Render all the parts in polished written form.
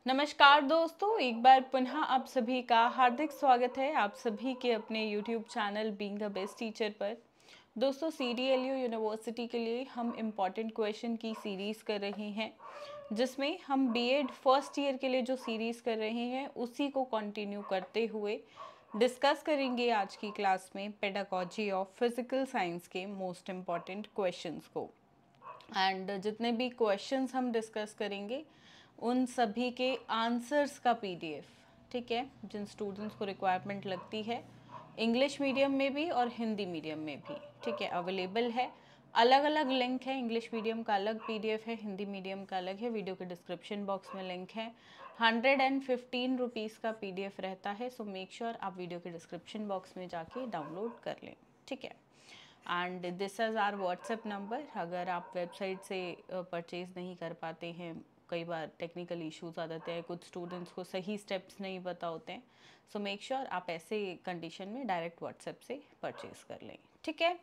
नमस्कार दोस्तों, एक बार पुनः आप सभी का हार्दिक स्वागत है आप सभी के अपने YouTube channel being a best teacher पर। दोस्तों, CDLU यूनिवर्सिटी के लिए हम इम्पॉर्टेंट क्वेश्चन की सीरीज़ कर रहे हैं, जिसमें हम बीएड फर्स्ट ईयर के लिए जो सीरीज़ कर रहे हैं उसी को कंटिन्यू करते हुए डिस्कस करेंगे आज की क्लास में पेडागॉजी ऑफ फिजिकल साइंस के मोस्ट इम्पॉर्टेंट क्वेश्चंस को। एंड जितने भी क्वेश्चंस हम डिस्कस करेंगे उन सभी के आंसर्स का PDF, ठीक है, जिन स्टूडेंट्स को रिक्वायरमेंट लगती है इंग्लिश मीडियम में भी और हिंदी मीडियम में भी, ठीक है, अवेलेबल है। अलग अलग लिंक है, इंग्लिश मीडियम का अलग PDF है, हिंदी मीडियम का अलग है। वीडियो के डिस्क्रिप्शन बॉक्स में लिंक है। 115 रुपीज़ का PDF रहता है, सो मेक श्योर आप वीडियो के डिस्क्रिप्शन बॉक्स में जाके डाउनलोड कर लें, ठीक है। And this is our WhatsApp number. अगर आप वेबसाइट से परचेज़ नहीं कर पाते हैं, कई बार टेक्निकल इश्यूज आ जाते हैं, कुछ स्टूडेंट्स को सही स्टेप्स नहीं पता होते हैं, सो मेक श्योर आप ऐसे कंडीशन में डायरेक्ट व्हाट्सएप से परचेज़ कर लें, ठीक है।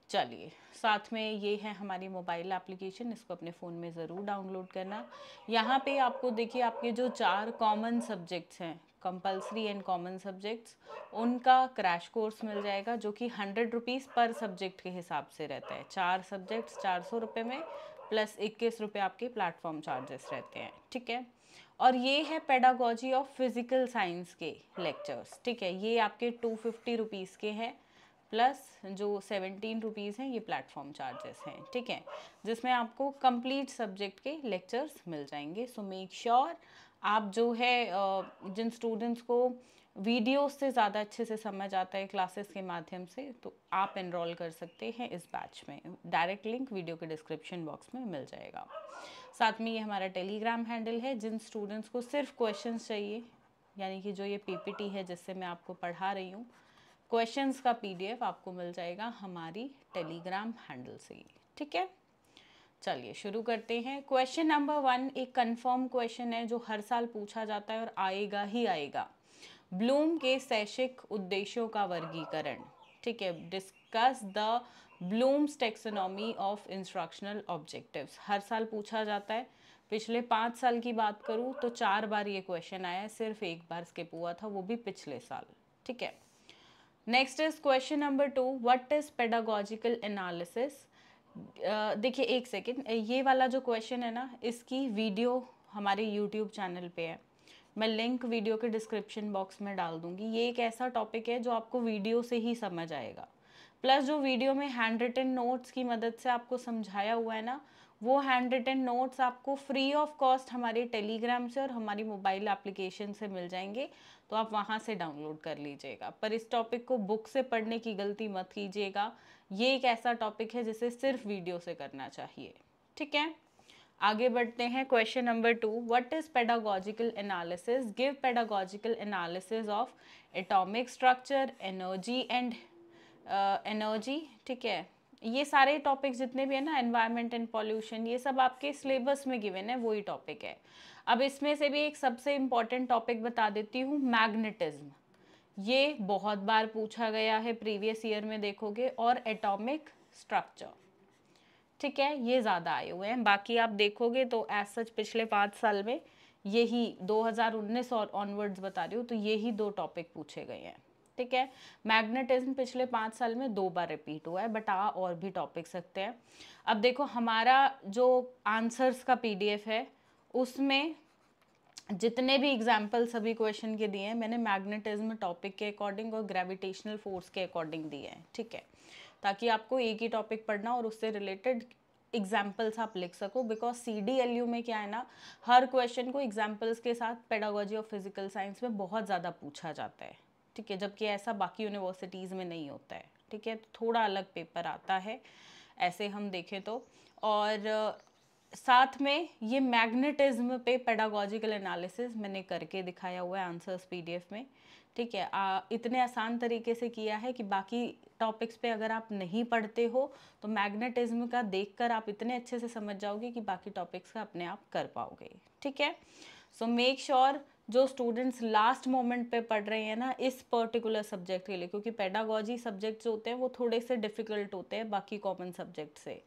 चलिए, साथ में ये है हमारी मोबाइल एप्लीकेशन, इसको अपने फ़ोन में ज़रूर डाउनलोड करना। यहाँ पे आपको देखिए, आपके जो 4 कॉमन सब्जेक्ट्स हैं, कंपल्सरी एंड कॉमन सब्जेक्ट्स, उनका क्रैश कोर्स मिल जाएगा, जो कि 100 रुपीज़ पर सब्जेक्ट के हिसाब से रहता है। 4 सब्जेक्ट्स 400 रुपये में, प्लस 21 रुपये आपके प्लेटफॉर्म चार्जेस रहते हैं, ठीक है। और ये है पेडागॉजी ऑफ फिजिकल साइंस के लेक्चर्स, ठीक है। ये आपके 250 रुपीज़ के हैं, प्लस जो 17 रुपीज़ हैं ये प्लेटफॉर्म चार्जेस हैं, ठीक है, जिसमें आपको कंप्लीट सब्जेक्ट के लेक्चर्स मिल जाएंगे। सो मेक श्योर आप जो है जिन स्टूडेंट्स को वीडियो से ज़्यादा अच्छे से समझ आता है क्लासेस के माध्यम से, तो आप एनरोल कर सकते हैं इस बैच में। डायरेक्ट लिंक वीडियो के डिस्क्रिप्शन बॉक्स में मिल जाएगा। साथ में ये हमारा टेलीग्राम हैंडल है। जिन स्टूडेंट्स को सिर्फ क्वेश्चंस चाहिए, यानी कि जो ये PPT है जिससे मैं आपको पढ़ा रही हूँ, क्वेश्चंस का PDF आपको मिल जाएगा हमारी टेलीग्राम हैंडल से ही, ठीक है। चलिए शुरू करते हैं। क्वेश्चन नंबर 1 एक कंफर्म क्वेश्चन है जो हर साल पूछा जाता है और आएगा ही आएगा। ब्लूम के शैक्षिक उद्देश्यों का वर्गीकरण, ठीक है। Discuss the Bloom's taxonomy of instructional objectives. हर साल पूछा जाता है। पिछले 5 साल की बात करूँ तो 4 बार ये क्वेश्चन आया है, सिर्फ एक बार स्किप हुआ था, वो भी पिछले साल, ठीक है। Next is question number 2, what is pedagogical analysis. देखिए एक सेकेंड, ये वाला जो क्वेश्चन है ना, इसकी वीडियो हमारे यूट्यूब चैनल पे है, मैं लिंक वीडियो के डिस्क्रिप्शन बॉक्स में डाल दूंगी। ये एक ऐसा टॉपिक है जो आपको वीडियो से ही समझ आएगा, प्लस जो वीडियो में हैंड रिटन नोट्स की मदद से आपको समझाया हुआ है ना, वो हैंड रिटन नोट्स आपको फ्री ऑफ कॉस्ट हमारे टेलीग्राम से और हमारी मोबाइल एप्लीकेशन से मिल जाएंगे, तो आप वहाँ से डाउनलोड कर लीजिएगा। पर इस टॉपिक को बुक से पढ़ने की गलती मत कीजिएगा, ये एक ऐसा टॉपिक है जिसे सिर्फ वीडियो से करना चाहिए, ठीक है। आगे बढ़ते हैं। Question number 2, what is pedagogical analysis. Give pedagogical analysis of atomic structure, energy and energy, ठीक है। ये सारे टॉपिक जितने भी है ना, एनवायरनमेंट एंड पॉल्यूशन, ये सब आपके सिलेबस में गिवन है, वही टॉपिक है। अब इसमें से भी एक सबसे इम्पॉर्टेंट टॉपिक बता देती हूँ, मैग्नेटिज्म। ये बहुत बार पूछा गया है, प्रीवियस ईयर में देखोगे। और एटॉमिक स्ट्रक्चर, ठीक है, ये ज़्यादा आए हुए हैं। बाकी आप देखोगे तो एज सच पिछले 5 साल में यही 2019 और ऑनवर्ड्स बता रही हूँ, तो यही 2 टॉपिक पूछे गए हैं, ठीक है। मैग्नेटिज्म पिछले 5 साल में 2 बार रिपीट हुआ है, बट और भी टॉपिक सकते हैं। अब देखो, हमारा जो आंसर्स का PDF है उसमें जितने भी एग्जाम्पल सभी क्वेश्चन के दिए हैं, मैंने मैग्नेटिज्म टॉपिक के अकॉर्डिंग और ग्रेविटेशनल फोर्स के अकॉर्डिंग दिए हैं, ठीक है, ताकि आपको एक ही टॉपिक पढ़ना और उससे रिलेटेड एग्जाम्पल्स आप लिख सको। बिकॉज CDLU में क्या है ना, हर क्वेश्चन को एग्जाम्पल्स के साथ पेडागॉजी ऑफ फिजिकल साइंस में बहुत ज़्यादा पूछा जाता है, ठीक है, जबकि ऐसा बाकी यूनिवर्सिटीज़ में नहीं होता है, ठीक है। तो थोड़ा अलग पेपर आता है ऐसे हम देखें तो। और साथ में ये मैग्नेटिज्म पे पेडागॉजिकल एनालिसिस मैंने करके दिखाया हुआ है आंसर्स PDF में, ठीक है। इतने आसान तरीके से किया है कि बाकी टॉपिक्स पे अगर आप नहीं पढ़ते हो तो मैग्नेटिज्म का देखकर आप इतने अच्छे से समझ जाओगे कि बाकी टॉपिक्स का अपने आप कर पाओगे, ठीक है। सो मेक श्योर जो स्टूडेंट्स लास्ट मोमेंट पे पढ़ रहे हैं ना इस पर्टिकुलर सब्जेक्ट के लिए, क्योंकि पेडागॉजी सब्जेक्ट्स होते हैं वो थोड़े से डिफिकल्ट होते हैं बाकी कॉमन सब्जेक्ट से,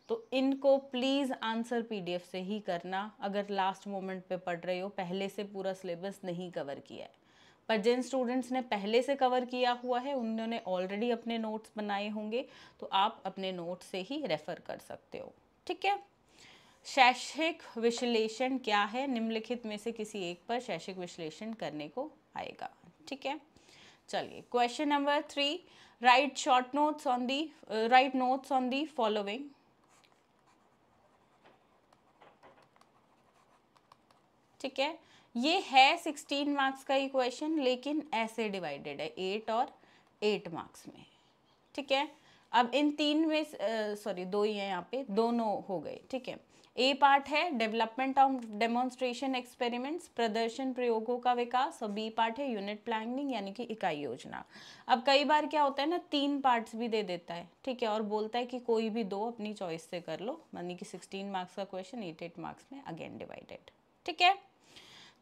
तो इनको प्लीज़ आंसर पीडीएफ से ही करना अगर लास्ट मोमेंट पे पढ़ रहे हो, पहले से पूरा सिलेबस नहीं कवर किया है। पर जिन स्टूडेंट्स ने पहले से कवर किया हुआ है उन्होंने ऑलरेडी अपने नोट्स बनाए होंगे, तो आप अपने नोट्स से ही रेफ़र कर सकते हो। ठीक है। शैक्षिक विश्लेषण क्या है? निम्नलिखित में से किसी एक पर शैक्षिक विश्लेषण करने को आएगा। ठीक है। चलिए question number 3, right notes on the following. ठीक है, ये है 16 मार्क्स का ही क्वेश्चन, लेकिन ऐसे डिवाइडेड है 8 और 8 मार्क्स में। ठीक है, अब इन तीन में सॉरी 2 ही है यहाँ पे, दोनों हो गए। ठीक है, ए पार्ट है डेवलपमेंट ऑफ डेमोन्स्ट्रेशन एक्सपेरिमेंट्स, प्रदर्शन प्रयोगों का विकास, और बी पार्ट है यूनिट प्लानिंग यानी कि इकाई योजना। अब कई बार क्या होता है ना, 3 पार्ट्स भी दे देता है। ठीक है, और बोलता है कि कोई भी 2 अपनी चॉइस से कर लो, यानी कि 16 मार्क्स का क्वेश्चन 8 मार्क्स में अगेन डिवाइडेड। ठीक है,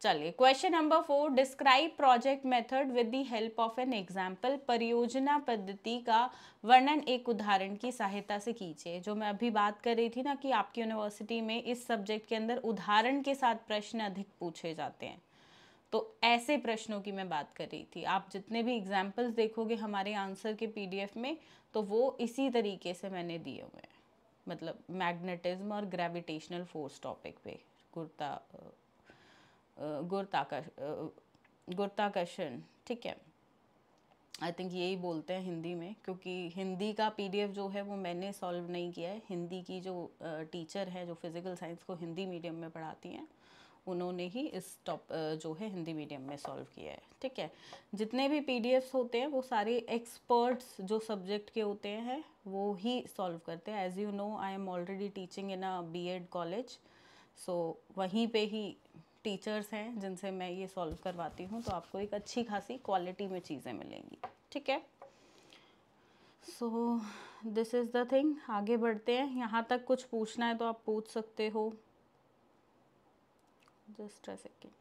चलिए question number 4, describe project method with the help of an example. परियोजना पद्धति का वर्णन एक उदाहरण की सहायता से कीजिए। जो मैं अभी बात कर रही थी ना कि आपकी यूनिवर्सिटी में इस सब्जेक्ट के अंदर उदाहरण के साथ प्रश्न अधिक पूछे जाते हैं, तो ऐसे प्रश्नों की मैं बात कर रही थी। आप जितने भी एग्जाम्पल्स देखोगे हमारे आंसर के पीडीएफ में, तो वो इसी तरीके से मैंने दिए हुए हैं, मतलब मैग्नेटिज्म और ग्रेविटेशनल फोर्स टॉपिक पे, गुरुत्वाकर्षण। ठीक है, आई थिंक यही बोलते हैं हिंदी में, क्योंकि हिंदी का पीडीएफ जो है वो मैंने सॉल्व नहीं किया है। हिंदी की जो टीचर है, जो फिज़िकल साइंस को हिंदी मीडियम में पढ़ाती हैं, उन्होंने ही इस जो है हिंदी मीडियम में सॉल्व किया है। ठीक है, जितने भी पीडीएफ्स होते हैं वो सारे एक्सपर्ट्स जो सब्जेक्ट के होते हैं वो ही सॉल्व करते हैं। As you know, I am already teaching in a BEd college, so वहीं पे ही टीचर्स हैं जिनसे मैं ये सॉल्व करवाती हूँ, तो आपको एक अच्छी खासी क्वालिटी में चीज़ें मिलेंगी। ठीक है, so this is the thing. आगे बढ़ते हैं। यहाँ तक कुछ पूछना है तो आप पूछ सकते हो। Just a second.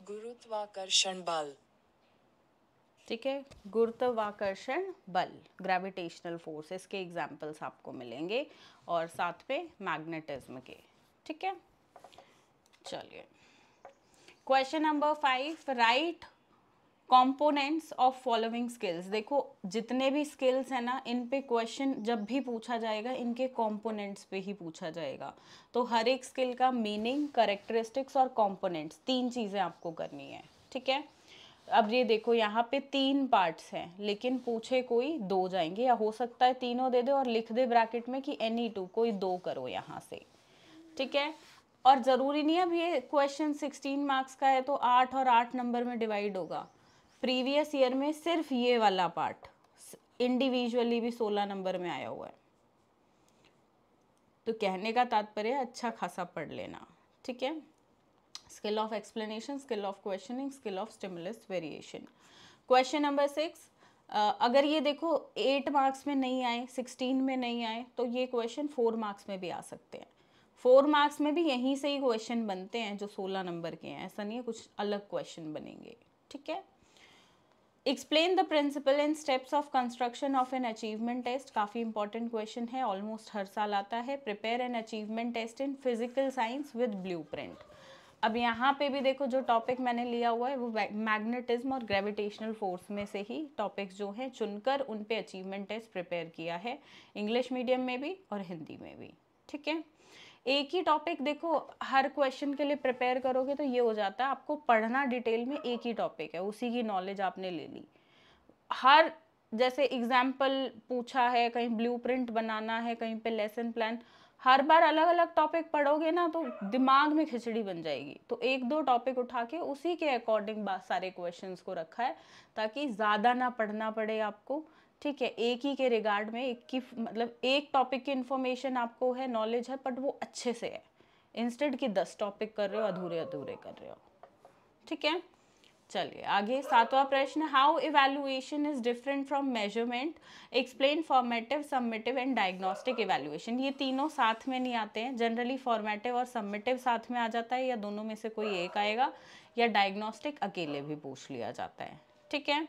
गुरुत्वाकर्षण बल। ठीक है, गुरुत्वाकर्षण बल, ग्रेविटेशनल फोर्स, इसके एग्जाम्पल्स आपको मिलेंगे, और साथ में मैग्नेटिज्म के। ठीक है, चलिए question number 5, right components of following skills. देखो जितने भी स्किल्स हैं ना, इन पे क्वेश्चन जब भी पूछा जाएगा इनके कंपोनेंट्स पे ही पूछा जाएगा। तो हर एक स्किल का मीनिंग, कैरेक्टरिस्टिक्स और कंपोनेंट्स, 3 चीज़ें आपको करनी है। ठीक है, अब ये देखो यहाँ पे 3 पार्ट्स हैं, लेकिन पूछे कोई 2 जाएंगे, या हो सकता है तीनों दे दे और लिख दे ब्रैकेट में कि एनी 2, कोई 2 करो यहाँ से। ठीक है, और ज़रूरी नहीं है अब ये क्वेश्चन 16 मार्क्स का है तो 8 और 8 नंबर में डिवाइड होगा। प्रीवियस ईयर में सिर्फ ये वाला पार्ट इंडिविजुअली भी 16 नंबर में आया हुआ है। तो कहने का तात्पर्य अच्छा खासा पढ़ लेना। ठीक है, skill of explanation, skill of questioning, skill of stimulus variation. Question number 6, अगर ये देखो 8 मार्क्स में नहीं आए, 16 में नहीं आए, तो ये क्वेश्चन 4 मार्क्स में भी आ सकते हैं। 4 मार्क्स में भी यहीं से ही क्वेश्चन बनते हैं जो 16 नंबर के हैं, ऐसा नहीं है कुछ अलग क्वेश्चन बनेंगे। ठीक है, explain the principle and steps of construction of an achievement test, काफ़ी इंपॉर्टेंट क्वेश्चन है, ऑलमोस्ट हर साल आता है। Prepare an achievement test in physical science with blueprint. अब यहाँ पे भी देखो जो टॉपिक मैंने लिया हुआ है वो मैग्नेटिज्म और ग्रेविटेशनल फोर्स में से ही टॉपिक्स जो हैं चुनकर उन पे अचीवमेंट टेस्ट प्रिपेयर किया है, इंग्लिश मीडियम में भी और हिंदी में भी। ठीक है, एक ही टॉपिक देखो हर क्वेश्चन के लिए प्रिपेयर करोगे तो ये हो जाता है आपको पढ़ना डिटेल में, एक ही टॉपिक है उसी की नॉलेज आपने ले ली। हर जैसे एग्जाम्पल पूछा है, कहीं ब्लूप्रिंट बनाना है, कहीं पे लेसन प्लान, हर बार अलग अलग टॉपिक पढ़ोगे ना तो दिमाग में खिचड़ी बन जाएगी। तो 1-2 टॉपिक उठा के उसी के अकॉर्डिंग सारे क्वेश्चंस को रखा है ताकि ज़्यादा ना पढ़ना पड़े आपको। ठीक है, एक ही के रिगार्ड में, एक की मतलब एक टॉपिक की इन्फॉर्मेशन आपको है, नॉलेज है, बट वो अच्छे से है, इंस्टेड कि 10 टॉपिक कर रहे हो, अधूरे अधूरे कर रहे हो। ठीक है, चलिए आगे 7वां प्रश्न, how evaluation is different from measurement, explain formative, submissive and diagnostic evaluation. ये तीनों साथ में नहीं आते हैं, जनरली फॉर्मेटिव और सबमिटिव साथ में आ जाता है, या दोनों में से कोई एक आएगा, या डायग्नोस्टिक अकेले भी पूछ लिया जाता है। ठीक है,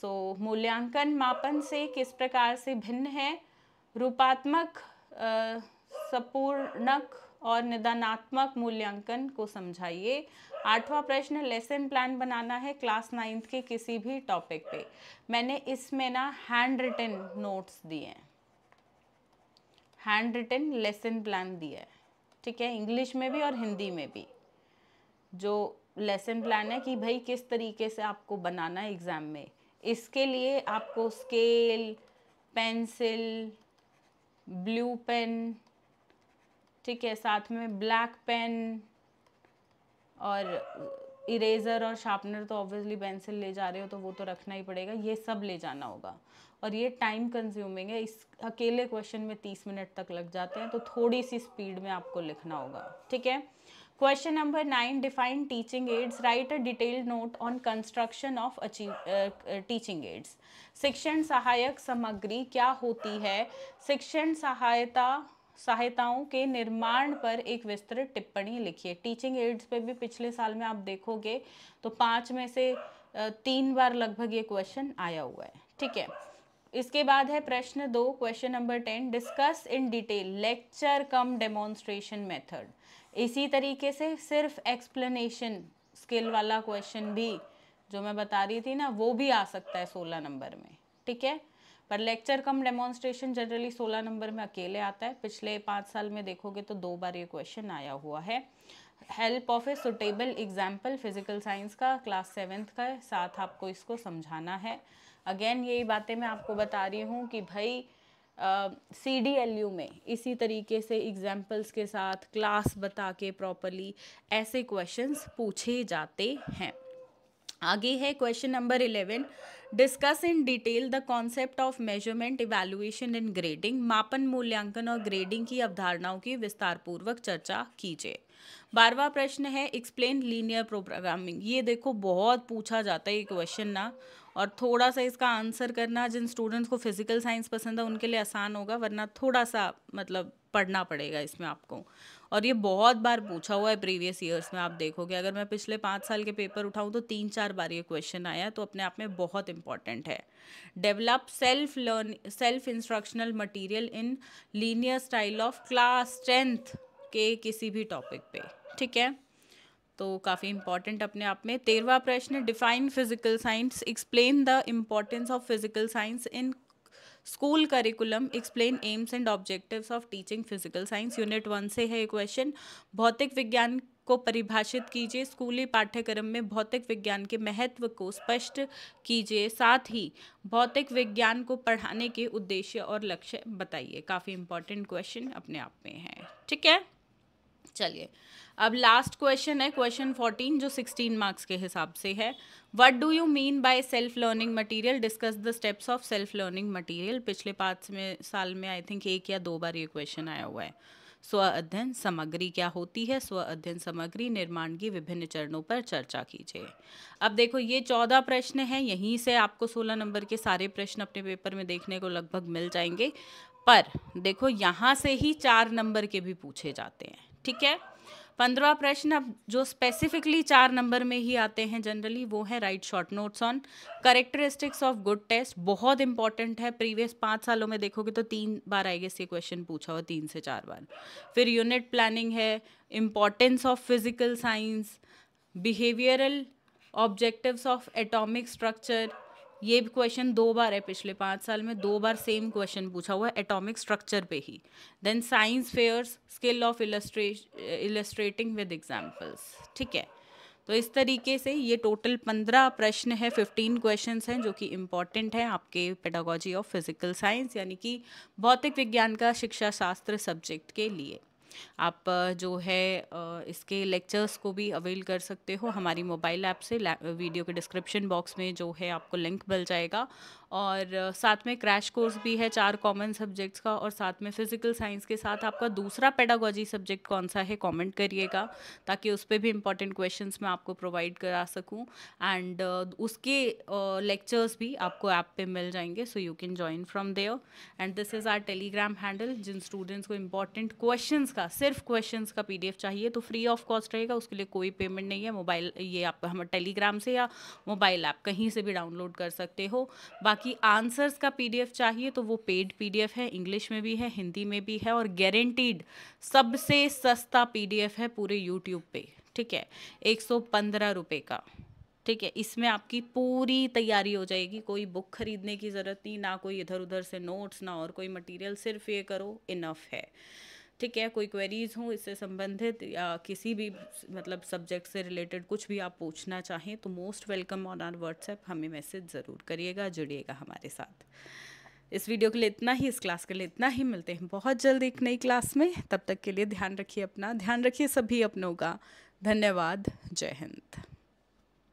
सो मूल्यांकन मापन से किस प्रकार से भिन्न है, रूपात्मक, संपूर्णक और निदानात्मक मूल्यांकन को समझाइए। 8वां प्रश्न, लेसन प्लान बनाना है क्लास 9th के किसी भी टॉपिक पे। मैंने इसमें ना हैंड रिटन नोट्स दिए हैं, हैंड रिटन लेसन प्लान दिया है। ठीक है, इंग्लिश में भी और हिंदी में भी जो लेसन प्लान है कि भाई किस तरीके से आपको बनाना है एग्ज़ाम में, इसके लिए आपको स्केल, पेंसिल, ब्लू पेन, ठीक है, साथ में ब्लैक पेन और इरेज़र और शार्पनर, तो ऑब्वियसली पेंसिल ले जा रहे हो तो वो तो रखना ही पड़ेगा, ये सब ले जाना होगा। और ये टाइम कंज्यूमिंग है, इस अकेले क्वेश्चन में 30 मिनट तक लग जाते हैं, तो थोड़ी सी स्पीड में आपको लिखना होगा। ठीक है, question number 9, define teaching ads, right a detailed note on construction of teaching ads. शिक्षण सहायक सामग्री क्या होती है, शिक्षण सहायताओं के निर्माण पर एक विस्तृत टिप्पणी लिखिए। टीचिंग एड्स पे भी पिछले साल में आप देखोगे तो 5 में से 3 बार लगभग ये क्वेश्चन आया हुआ है। ठीक है, इसके बाद है प्रश्न 2, question number 10, discuss in detail lecture come demonstration method. इसी तरीके से सिर्फ एक्सप्लेनेशन स्किल वाला क्वेश्चन भी जो मैं बता रही थी ना, वो भी आ सकता है 16 नंबर में। ठीक है, पर लेक्चर कम डेमोन्स्ट्रेशन जनरली 16 नंबर में अकेले आता है। पिछले 5 साल में देखोगे तो 2 बार ये क्वेश्चन आया हुआ है। Help of a suitable example, physical science का क्लास 7th का साथ आपको इसको समझाना है। अगेन यही बातें मैं आपको बता रही हूँ कि भाई CDLU में इसी तरीके से एग्जाम्पल्स के साथ क्लास बता के प्रॉपरली ऐसे क्वेश्चंस पूछे जाते हैं। आगे है question number 11, discuss in detail the concept of measurement, evaluation and grading. मापन, मूल्यांकन और ग्रेडिंग की अवधारणाओं की विस्तारपूर्वक चर्चा कीजिए। 12वां प्रश्न है, एक्सप्लेन लीनियर प्रोग्रामिंग। ये देखो बहुत पूछा जाता है ये क्वेश्चन ना, और थोड़ा सा इसका आंसर करना जिन स्टूडेंट्स को फिजिकल साइंस पसंद है उनके लिए आसान होगा, वरना थोड़ा सा मतलब पढ़ना पड़ेगा इसमें आपको। और ये बहुत बार पूछा हुआ है प्रीवियस ईयर्स में, आप देखोगे अगर मैं पिछले 5 साल के पेपर उठाऊं तो 3-4 बार ये क्वेश्चन आया है, तो अपने आप में बहुत इंपॉर्टेंट है। Develop self instructional material in linear style of class 10th के किसी भी टॉपिक पे। ठीक है, तो काफ़ी इंपॉर्टेंट अपने आप में। 13वां प्रश्न, define physical science, explain the importance of physical science in school curriculum, explain AIIMS and objectives of teaching physical science. Unit 1 से है क्वेश्चन। भौतिक विज्ञान को परिभाषित कीजिए, स्कूली पाठ्यक्रम में भौतिक विज्ञान के महत्व को स्पष्ट कीजिए, साथ ही भौतिक विज्ञान को पढ़ाने के उद्देश्य और लक्ष्य बताइए। काफ़ी इंपॉर्टेंट क्वेश्चन अपने आप में है। ठीक है, चलिए अब लास्ट क्वेश्चन है क्वेश्चन 14, जो 16 मार्क्स के हिसाब से है। What do you mean by self learning material, discuss the steps of self learning material. पिछले 5 साल में आई थिंक 1 या 2 बार ये क्वेश्चन आया हुआ है। स्व अध्ययन सामग्री क्या होती है, स्व अध्ययन सामग्री निर्माण की विभिन्न चरणों पर चर्चा कीजिए। अब देखो ये 14 प्रश्न हैं, यहीं से आपको 16 नंबर के सारे प्रश्न अपने पेपर में देखने को लगभग मिल जाएंगे, पर देखो यहाँ से ही 4 नंबर के भी पूछे जाते हैं। ठीक है, 15वां प्रश्न अब जो स्पेसिफिकली 4 नंबर में ही आते हैं जनरली, वो है write short notes on characteristics of good test. बहुत इंपॉर्टेंट है, प्रीवियस 5 सालों में देखोगे तो 3 बार आई गेस ये क्वेश्चन पूछा हुआ, 3 से 4 बार। फिर यूनिट प्लानिंग है, importance of physical science, behavioural objectives of atomic structure. ये भी क्वेश्चन 2 बार है पिछले 5 साल में, 2 बार सेम क्वेश्चन पूछा हुआ है एटॉमिक स्ट्रक्चर पे ही। Then science fairs, skill of illustrating with examples. ठीक है, तो इस तरीके से ये टोटल 15 प्रश्न है, 15 क्वेश्चंस हैं जो कि इम्पॉर्टेंट है आपके पेडागोजी ऑफ फिजिकल साइंस यानी कि भौतिक विज्ञान का शिक्षा शास्त्र सब्जेक्ट के लिए। आप जो है इसके लेक्चर्स को भी अवेल कर सकते हो हमारी मोबाइल ऐप से। वीडियो के डिस्क्रिप्शन बॉक्स में जो है आपको लिंक मिल जाएगा। और साथ में क्रैश कोर्स भी है 4 कॉमन सब्जेक्ट्स का, और साथ में फिजिकल साइंस के साथ आपका दूसरा पेडागोजी सब्जेक्ट कौन सा है कमेंट करिएगा, ताकि उस पर भी इंपॉर्टेंट क्वेश्चंस मैं आपको प्रोवाइड करा सकूं। एंड उसके लेक्चर्स भी आपको ऐप पे मिल जाएंगे, so you can join from there. And this is our Telegram handle. जिन स्टूडेंट्स को इंपॉर्टेंट क्वेश्चंस का, सिर्फ क्वेश्चंस का PDF चाहिए तो फ्री ऑफ कॉस्ट रहेगा, उसके लिए कोई पेमेंट नहीं है। मोबाइल ये आप हम टेलीग्राम से या मोबाइल ऐप कहीं से भी डाउनलोड कर सकते हो। बाकी आंसर्स का PDF चाहिए तो वो पेड PDF है, इंग्लिश में भी है, हिंदी में भी है, और गारंटीड सबसे सस्ता PDF है पूरे यूट्यूब पे, ठीक है, 115 रुपये का। ठीक है, इसमें आपकी पूरी तैयारी हो जाएगी, कोई बुक खरीदने की ज़रूरत नहीं, ना कोई इधर उधर से नोट्स, ना और कोई मटेरियल, सिर्फ ये करो इनफ है। ठीक है, कोई क्वेरीज हो इससे संबंधित या किसी भी मतलब सब्जेक्ट से रिलेटेड कुछ भी आप पूछना चाहें तो most welcome on our WhatsApp, हमें मैसेज ज़रूर करिएगा, जुड़िएगा हमारे साथ। इस वीडियो के लिए इतना ही, इस क्लास के लिए इतना ही। मिलते हैं बहुत जल्द एक नई क्लास में, तब तक के लिए ध्यान रखिए अपना, ध्यान रखिए सभी अपनों का। धन्यवाद, जय हिंद।